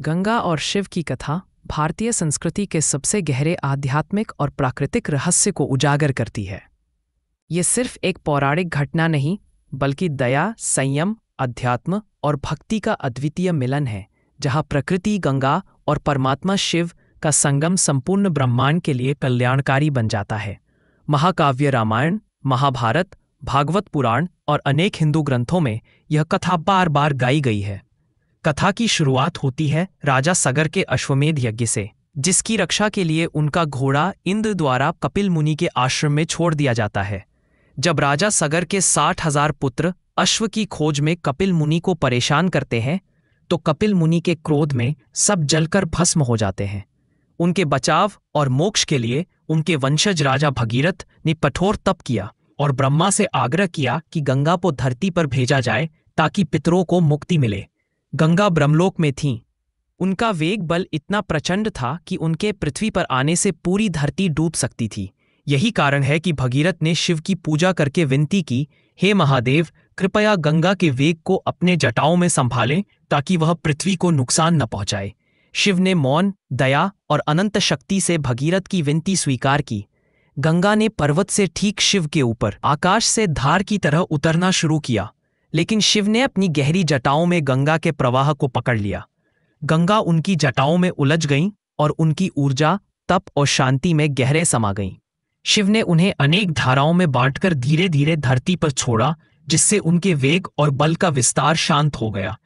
गंगा और शिव की कथा भारतीय संस्कृति के सबसे गहरे आध्यात्मिक और प्राकृतिक रहस्य को उजागर करती है। ये सिर्फ एक पौराणिक घटना नहीं, बल्कि दया, संयम, अध्यात्म और भक्ति का अद्वितीय मिलन है, जहाँ प्रकृति गंगा और परमात्मा शिव का संगम संपूर्ण ब्रह्मांड के लिए कल्याणकारी बन जाता है। महाकाव्य रामायण, महाभारत, भागवत पुराण और अनेक हिंदू ग्रंथों में यह कथा बार बार गाई गई है। कथा की शुरुआत होती है राजा सगर के अश्वमेध यज्ञ से, जिसकी रक्षा के लिए उनका घोड़ा इंद्र द्वारा कपिल मुनि के आश्रम में छोड़ दिया जाता है। जब राजा सगर के 60,000 पुत्र अश्व की खोज में कपिल मुनि को परेशान करते हैं, तो कपिल मुनि के क्रोध में सब जलकर भस्म हो जाते हैं। उनके बचाव और मोक्ष के लिए उनके वंशज राजा भगीरथ ने कठोर तप किया और ब्रह्मा से आग्रह किया कि गंगा को धरती पर भेजा जाए ताकि पितरों को मुक्ति मिले। गंगा ब्रह्मलोक में थीं। उनका वेग बल इतना प्रचंड था कि उनके पृथ्वी पर आने से पूरी धरती डूब सकती थी। यही कारण है कि भगीरथ ने शिव की पूजा करके विनती की, हे महादेव, कृपया गंगा के वेग को अपने जटाओं में संभालें ताकि वह पृथ्वी को नुकसान न पहुंचाए। शिव ने मौन, दया और अनंत शक्ति से भगीरथ की विनती स्वीकार की। गंगा ने पर्वत से ठीक शिव के ऊपर आकाश से धार की तरह उतरना शुरू किया, लेकिन शिव ने अपनी गहरी जटाओं में गंगा के प्रवाह को पकड़ लिया। गंगा उनकी जटाओं में उलझ गईं और उनकी ऊर्जा, तप और शांति में गहरे समा गईं। शिव ने उन्हें अनेक धाराओं में बांटकर धीरे धीरे धरती पर छोड़ा, जिससे उनके वेग और बल का विस्तार शांत हो गया।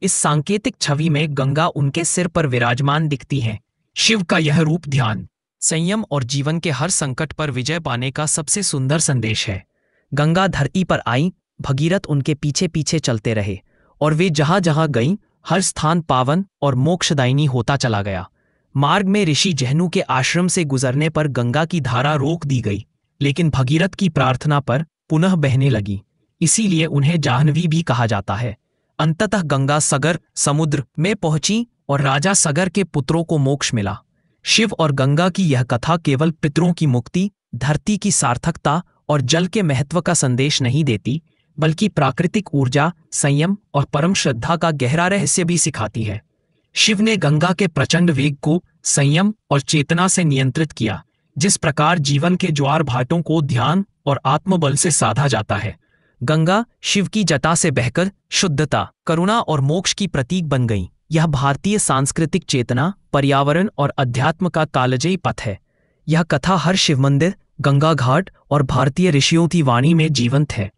इस सांकेतिक छवि में गंगा उनके सिर पर विराजमान दिखती हैं। शिव का यह रूप ध्यान, संयम और जीवन के हर संकट पर विजय पाने का सबसे सुंदर संदेश है। गंगा धरती पर आई, भगीरथ उनके पीछे पीछे चलते रहे और वे जहां जहां गईं, हर स्थान पावन और मोक्षदायिनी होता चला गया। मार्ग में ऋषि जहनु के आश्रम से गुजरने पर गंगा की धारा रोक दी गई, लेकिन भगीरथ की प्रार्थना पर पुनः बहने लगी। इसीलिए उन्हें जाह्नवी भी कहा जाता है। अंततः गंगा सगर समुद्र में पहुंची और राजा सगर के पुत्रों को मोक्ष मिला। शिव और गंगा की यह कथा केवल पितरों की मुक्ति, धरती की सार्थकता और जल के महत्व का संदेश नहीं देती, बल्कि प्राकृतिक ऊर्जा, संयम और परम श्रद्धा का गहरा रहस्य भी सिखाती है। शिव ने गंगा के प्रचंड वेग को संयम और चेतना से नियंत्रित किया, जिस प्रकार जीवन के ज्वार भाटों को ध्यान और आत्मबल से साधा जाता है। गंगा शिव की जटा से बहकर शुद्धता, करुणा और मोक्ष की प्रतीक बन गई। यह भारतीय सांस्कृतिक चेतना, पर्यावरण और अध्यात्म का कालजयी पथ है। यह कथा हर शिव मंदिर, गंगा घाट और भारतीय ऋषियों की वाणी में जीवंत है।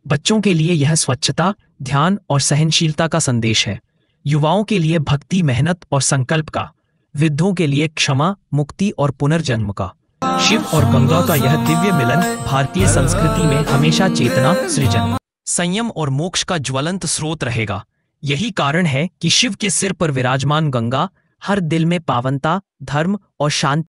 बच्चों के लिए यह स्वच्छता, ध्यान और सहनशीलता का संदेश है। युवाओं के लिए भक्ति, मेहनत और संकल्प का। वृद्धों के लिए क्षमा, मुक्ति और पुनर्जन्म का। शिव और गंगा का यह दिव्य मिलन भारतीय संस्कृति में हमेशा चेतना, सृजन, संयम और मोक्ष का ज्वलंत स्रोत रहेगा। यही कारण है कि शिव के सिर पर विराजमान गंगा हर दिल में पावनता, धर्म और शांति